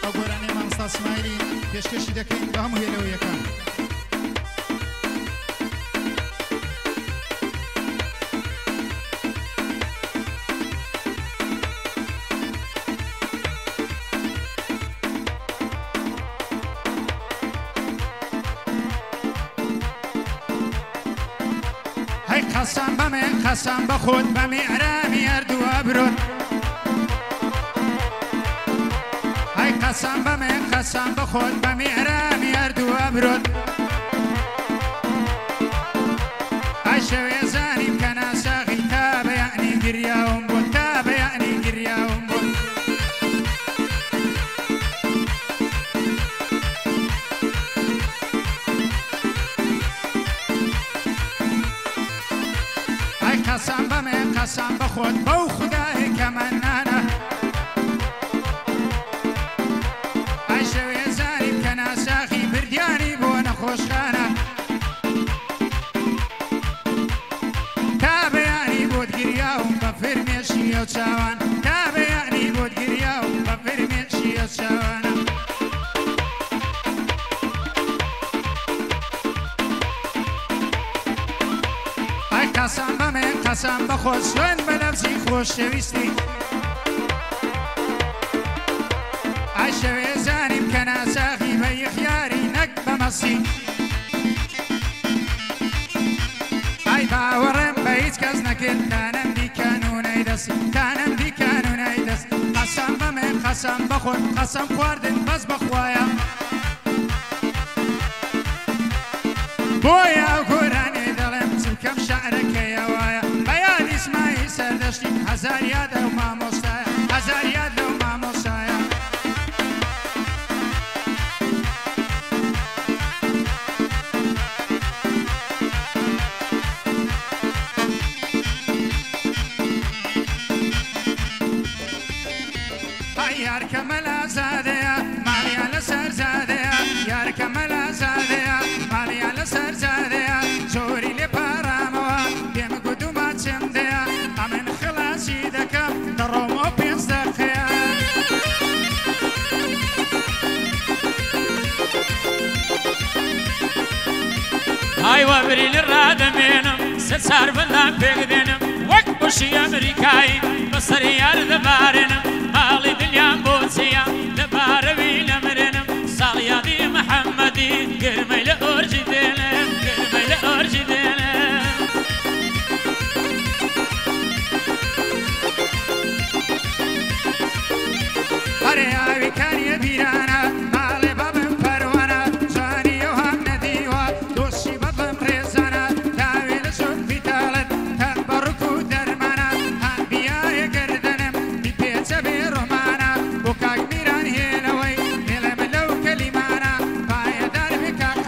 ئەو گۆرانەی مامۆستا سمایلی پێشکەشی دەکەین بە هەموو هێلەوەیەکان. قسم بمه قسم بخود بمی عرامی اردو ابرون های قسم بمه قسم بخود بمی عرامی اردو ابرون های شوی زانیم کنا ساقی تاب یعنی گریاهم بود تاب یعنی گریاهم بود قسم بمه قسم بخود بو خدای که منانه ای شوی زاریم که ناساخی بردیانی بو نخوشخانه تا بیانی بود گریاهم بفرمیشی و چاوان تا بیانی بود گریاهم بفرمیشی و چاوانه قسم بمه قسم بخود سوین بلفزی خوش شویستی ای شوی زانیم که ناساخی بی خیاری نک بمسی ای باورم به هیچ کس نکرد تانم دی کانونای دستی تانم دی کانونای دست قسم بمه قسم بخود قسم خواردن بس بخوایم بویا گورانی دلم چوکم شعرکه یوایا بیان اسمایی سردشتی هزار یاد رو مامۆستایە هزار یاد رو مامۆستایە یار کەمەل ئازادەیە ماڵیا لەسەر زادەیە یار کەمەل ئازادەیە ماڵیا لەسەر زادەیە زۆری لێ پارامەوە پێمە گوتوما چێمدەیە ئەمن خلاصی دەکەم دەڕۆمەوە پێنج دەقەیە هایوا بری لڕادەمێنم سەر چار بەندان پێک دێنم وەک بۆشی ئەمریکایی بەسەری یار دەبارێنم ماڵی دنیام بۆ چیە لەبارەوی نەمرێنم ساڵیادی محەممەدی گرمەی لە ئۆرجی دێنم گرمەی لە ئۆرجی دێنم هەرێ ئاوی کاریە بیرانە ماڵێ بەبم پەروەنە جوانی ئەو هەم نەدیوە دۆشی بەبم ڕێزانە تاوێ لە شۆک پیتاڵت تا بەڕک و دەرمانە هەم بیایە گردنم بی پێچە بێ ڕۆمانە بۆ کاک میران هێنەوەی هێڵەمە لەو کەلیمانە پایەدار بێ کاک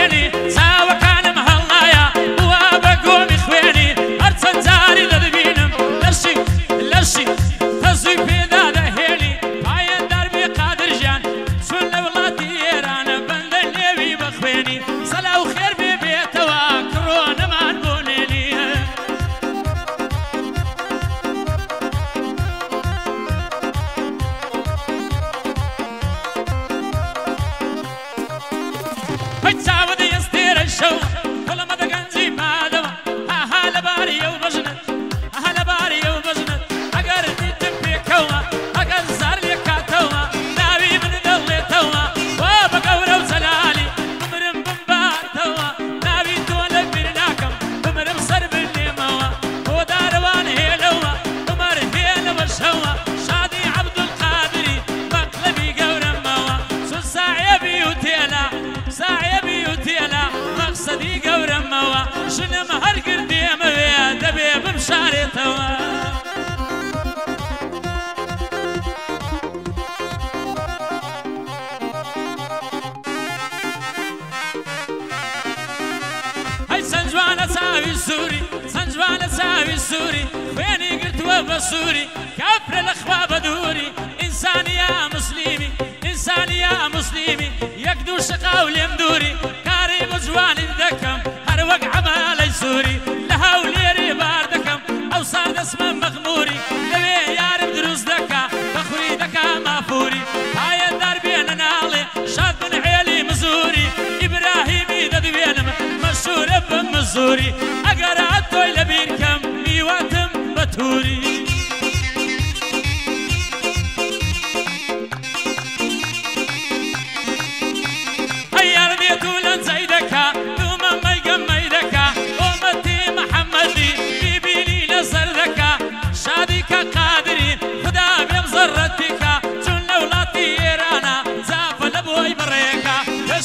خوێنی چاوەکانم هەڵنایە وا بە گۆمی خوێنی هەرچەند جاری دەدبینم لەشی تەزووی پێدا دەهێنی پایەندار بێ قادرژیان چۆن لە وڵاتی ئێرانە بەندە نێوی بەخوێنی سەلاو خێر بێ بێتەوە کڕۆنەمان بۆ نێنی هەی چاوە دەیەستێرە شەو وەڵەمە دەگەنجی مادەوە ئاها لەباری ئەو بەژنت ئاها لەباری ئەو بەژنت ئەگەر دیتم پێکەوە ئەگەر زار لێ کاتەوە ناوی من دەڵێتەوە وا بە گەورە و جەلالی بمرم بمباتەوە ناوی تۆ لە بیر ناکەم بمرم سەر بنێمەوە بۆ دارەوان هێلەوە بمەر هێلەوە شەوە شادی عەبدولقادری مەقلەبی گەورەمەوە چون ساعێبی و تێلا ساعێبی و تێلا مەقسەدی گەورەمەوە ژنم هەر گردێمەوێ دەبێ بمشارێتەوە هەی چەند جوانە چاوی سووری چەند جوانە چاوی سووری خوێنی گرتووە بە سووری کافرە لە خوا بە دووری ئینسانیە موسلیمی ئینسانیە موسلیمی یەک دوو شقاو لێم دووری کاری بە جوانی دەکەم هەر وەک عەمالەی سووری لە هەولێری بار دەکەم ئەو سار دەسمە مەغموری لەوێ یارم دروست دەکا بەخوری دەکا مافوری پایەندار بێنە ناڵێ شاد بن عێلی مزوری ئیبراهیمی دەدوێنم مەشهورە بم مزوری ئەگەر هەتۆی لە بیرکەم میواتم بە تووری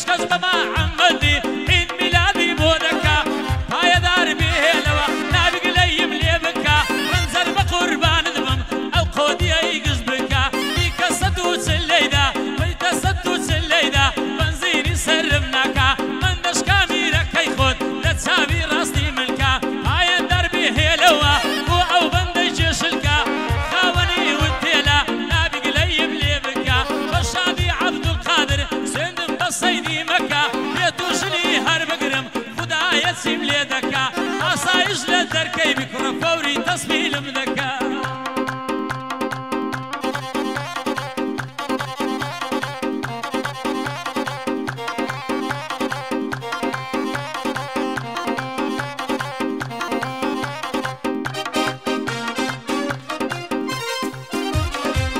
کەس بەما عەمەدی عید میلادی بۆ دەکا پایەدار بێهێلەوە نابگلەیم لێ بکا منزەر بە قوربانت بم ئەو قۆدیەی گشت بکا بیکە سەد و چلەیدا بیتە سەد و چلەیدا بەنزینی سەرم ناکا من دەشکا میرەکەی خۆت لە چاوی ڕاستی منکا پایەدار بێهێلەوە بۆ ئەو بەندەی جێشلکا خاوەنی وتێلا نابگلەیم لێ بکا بە شادی عەبدولقادر سێندم بە سەیدی مەکە بێتوژنی هەر بگرم خودایە چیم لێ دەکا ئاسایش لە دەرکەی بکڕە فەوری تەسبیلم دەکا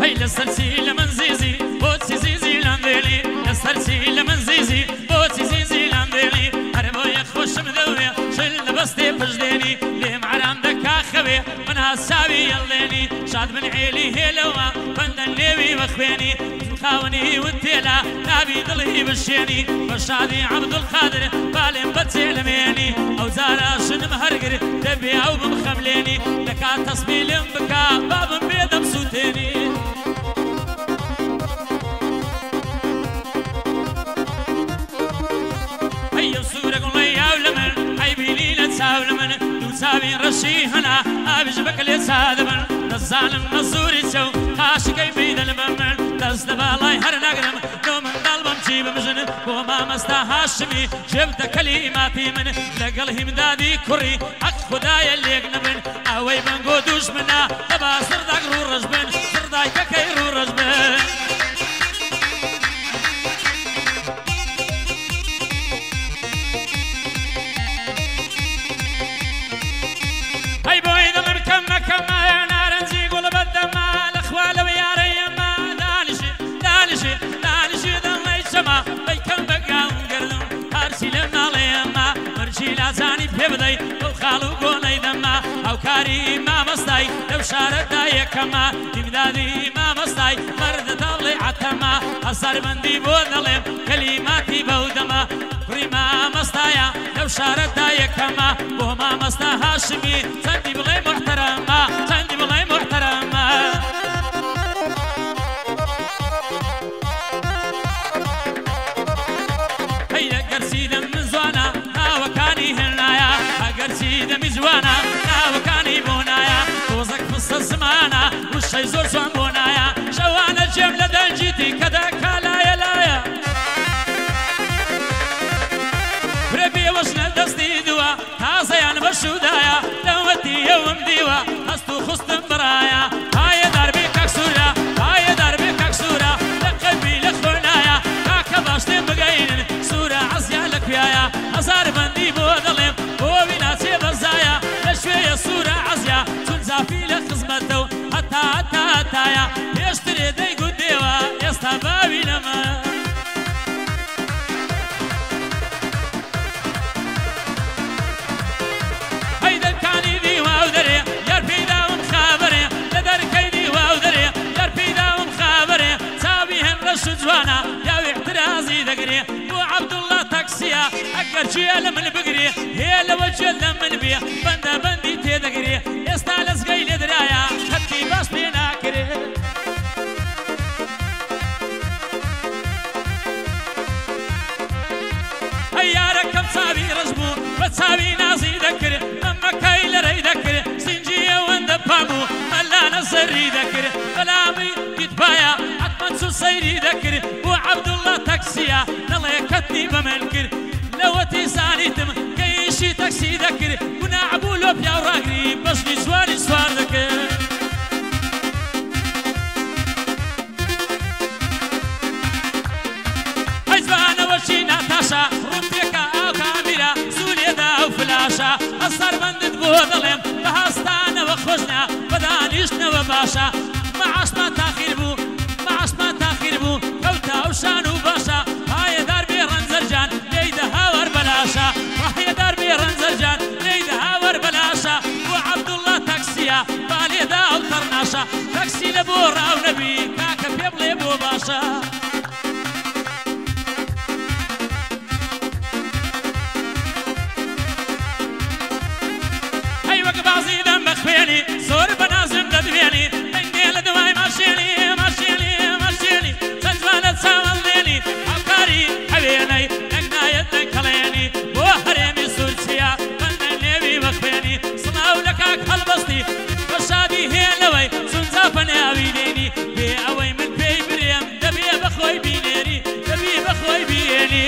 هەی لەسەرچی لە من زیزی بۆچی زیزی لام دێلی لەسەرچی لە من زیزی بۆچی زیزی لام دێلی هەر بۆیە خۆشم دەوێ شل لە بەستێ پشدێنی لێم عەرام دەکا خەوێ من هاساوی هەڵدێنی شاد بن عێلی هێلەوە بەندە نێوی بەخوێنی خاوەنی وتێلا ناوی دڵی بشێنی بە شادی عەبدولقادر بالێم بەچێ لەمێنی ئەو جارە شنم هەرگر دەبێ ئەو بمخەملێنی دەکات تەسبیلم بکا بابم بێ دەمسووتێنی هەیە سوورە گوڵەی یاو لە من ئەی بینی لە چاو لە من دوو چاوی ڕەشی هەنا ئاویش بەکە لێ چادە من دەزانم نەزووری چەو قاشەکەی بیدەل بە من دەست لە باڵای هەر نەگرم دۆ منداڵ بەم چی بمژن بۆ مامەستا هاشمی ژێبتە کەلیماتی من لەگەڵ هیمدادی کوڕی حەق خودایە لێک نەبن ئەوەی بەنگۆ دوژمنە دەبا سەرداگ ڕوو ڕەش بن سەردایکەکەی ڕوو ڕەش بن هەی بۆی دڵم کەمە کەمە نارەنجی گوڵ بەدەما لەخوا لەو یارەیەمە دانیشی دڵی چەما بەیکەم بەگاوم گردم هەرچی لە ماڵێمە مەرجی لازانی پێ بدەی ئەو خاڵ و گۆنەی دەما ئەو کاری مامەستای لەو شارەدا یەکەمە هیمدادی مامەستای مەردە دەڵێ عەتەما هەساربەندی بۆ دەڵێم کەلیماتی بەو دەما کوڕی مامەستایە لەو شارەدا یەکەمە بۆ مامەستا هاشمی چەندی بڵێ محتەرەمە چەندی بڵێ محتەرەمە هەی لە گەرچی لە من جوانە ناوەکانی بۆ نایە تۆزەک فستە زمانە وشەی زۆر جوان بۆ نایە شەوانە جێم لە دەنجیتی کە دەکا لایە لایە فرە بێوەشنە دەستی دووە تازەیان بەشودایە لەوەتی ئەوم دیوە هەست و خوستم بڕایە هایە دەربێ کەکسوورە هایە دەربێ کەکسوورە لە قەلبی لە خۆنایە کاکە باشتێن بگەینن سوورە عەزیا لە کوێیە هەزار بەندی بۆ دەڵێم بۆوی ناچێ بەرزایە لە شوێیە سوورە عەزیا چون زافی لە خزمەتە و هەتا هەتا هەتایە پێشترێ دەیگوت دێوە ئێستا باوی نەما هەیدەرکانی دیوا و دەرێ یار پێیداوم خابەرێ لە دەرکەی دیوا و دەرێ یار پێیداوم خابەرێ چاوی هەن ڕەش و جوانە پیاوی احترازی دەگرێ بۆ عەبدوڵڵا تەکسیە ئەگەر گوێ لە من بگرێ هێ لەوە گوێ لە من بێ بەندە بەندی تێدەگرێ ئێستا لەزگەی لێ درایە خەتی باش پێ ناکرێ ئەی یارەکەم چاوی ڕەش بوو بە چاوی نازی دەکرد ئەمەکەی لەرەی دەکرد سینجی ئەوەندە پاموو مەلانە سەری دەکرد بەلامی دیتبایە حتمەن چوو سەیری دەکرد بۆ عەبدوڵڵا تەکسیە نەڵێ کەتنی بە من کرد لەوەتی زانیتم کە ئیشی تەکسی دەکرد گوناح بوو لۆ پیاو ڕاگری بەشنی سواری سوار دەکرد ئەیزبانەوەشی ناتاشا ڕوون پێکە ئاو کامیرە سوولێدا ئەو فلاشە ئەسەر بەندت بۆ دەڵێم بە هەستانەوە خۆشنە بەدانیشتنەوە باشە مەعاشمان تاخیر بوو مەعاشمان تاخیر بوو کەوتە ئەو شان و باشە هایەدار بێ ڕەنجەرجان لێیدە هاوەر بەلاشە هایەدار بێ ڕەنجەرجان لێیدە هاوەر بەلاشە بۆ عەبدوڵڵا تەکسیە بالێدا ئەو تەڕناشە تەکسی لە بۆ ڕاو نەبی کاکە پێ بڵێ بۆ باشە بازی دەم بەخوێنی زۆر بەنازم دەدوێنی ئەنگێ لە دوای ماشێنی ماشێنی ماشێنی چەند جوانە چاوەڵێنی هاوکاری هەوێنەی نەکنایەت نەکەڵێنی بۆ هەرێمی سوورچیە بەندە نێوی بەخوێنی سڵاو لە کاک هەڵبەستی بە شادی هێنەوەی چونجا ناوی دێنی بێ ئەوەی من پێی برێم دەبێ بەخۆی بینێنی دەبێ بەخۆی بینێنی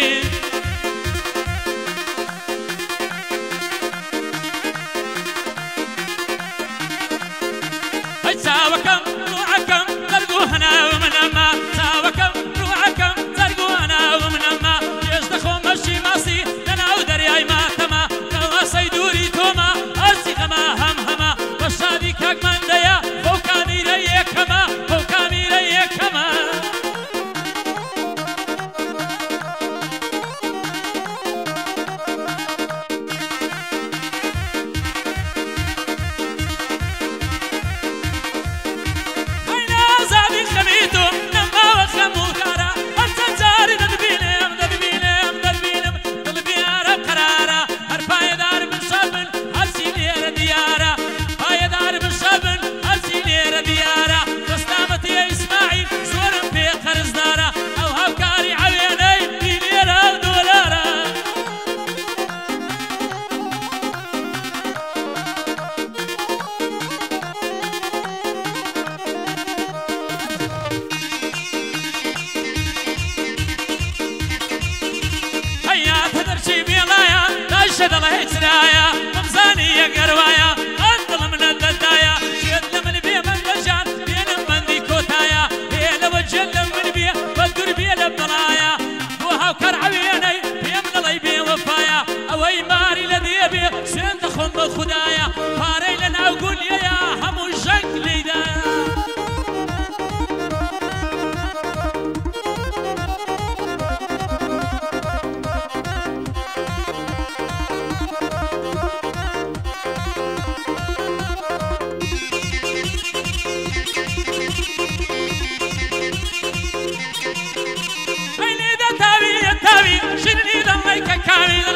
چاوەکەم ڕوعەکەم زەرگو هەناو منەما چاوەکەم ڕوعەکەم زەرگو هەناو منەما پێش دەخۆم بەشی ماسی لەناو دەریای ماتەما کەواسەی دووری تۆما هەرچی ئەما هەم هەما بە شادی کاکمەندەیە بەو کامیرە یەکەما بەو کامیرە یەکەما دەڵێ چرایە مەمزانی یەگەروایە ئەن دڵم نەدەدایە شێت لە من بێ من لەژان بێنم بەندی کۆتایە هێ لەوە جێت لە من بێ بە دوور بێ لە بڵایە بۆ هاوکەر عەوێنەی پێم دەڵێ بێوەفایە ئەوەی ماری لە دێ بێ سوێن دەخۆم بە خودایە پارەی لە ناو گولیەیە هەموو ژەنگ لێدایە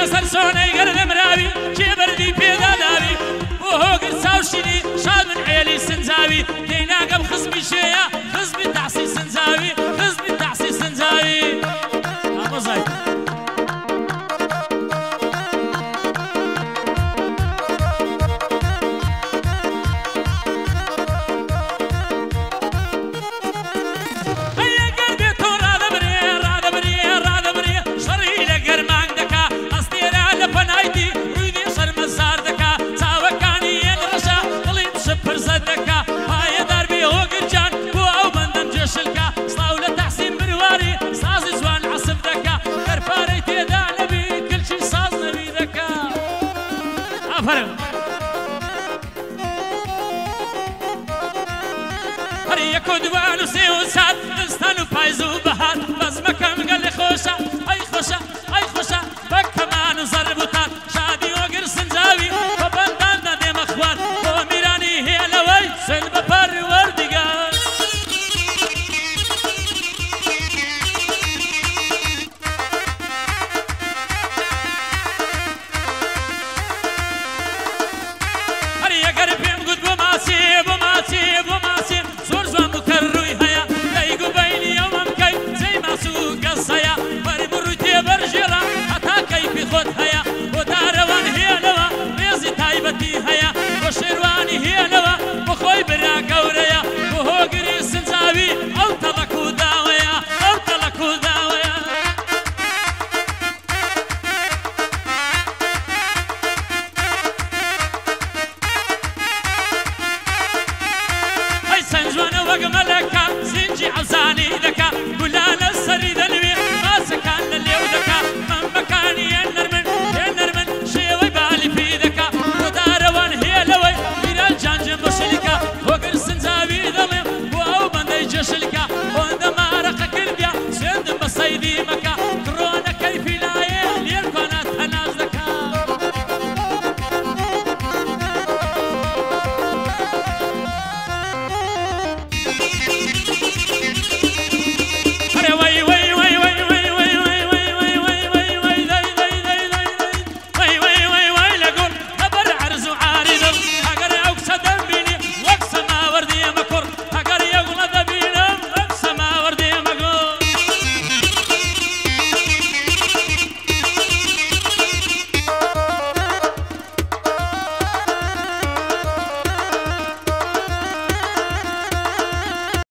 لەسەر سۆنەی گەردە مراوی کێبەردی پێدا داوی بۆ هۆگر چاوشینی شاد من عێلی سنجاوی تێی ناگەم خزمی شێیە خزمی تاسی سنجاوی خزمی تاسی سنجاوی ئامۆزای بفرم هەری یەک و دوان و سێ و سات دستان و پایز و بەهار بەزمەکەم گەلێ خۆشە ئەی خۆشە ئەی خۆشە بە کەمان و زەرب و تار شادی وەگر سنجاوی بە بەندان دەدێمە خوار بۆ میرانی هێلەوەی سێن بە پەروەردیگار هەری ئەگەر پێم گوت بۆ ماچێ بۆ ماچێ بۆ ماچێ زۆر جوان بکە ڕووی هەیە لەیگ و بەینی ئەومە بکەی جێی ماچ و گەس هەیە وەری بڕووی تێبەرژێڕە هەتا کەیفی خۆت هەیە بۆ دارەوان هێلەوە ڕێزی تایبەتی هەیە بۆ شێروانی هێلەوە بۆ خۆی برا گەورەیە بۆ هۆگری سنجاوی ئەو تەڵەک و داوەیە ئەو تەڵەک و داوەیە ئەی سەنجوانە وەک مەلەک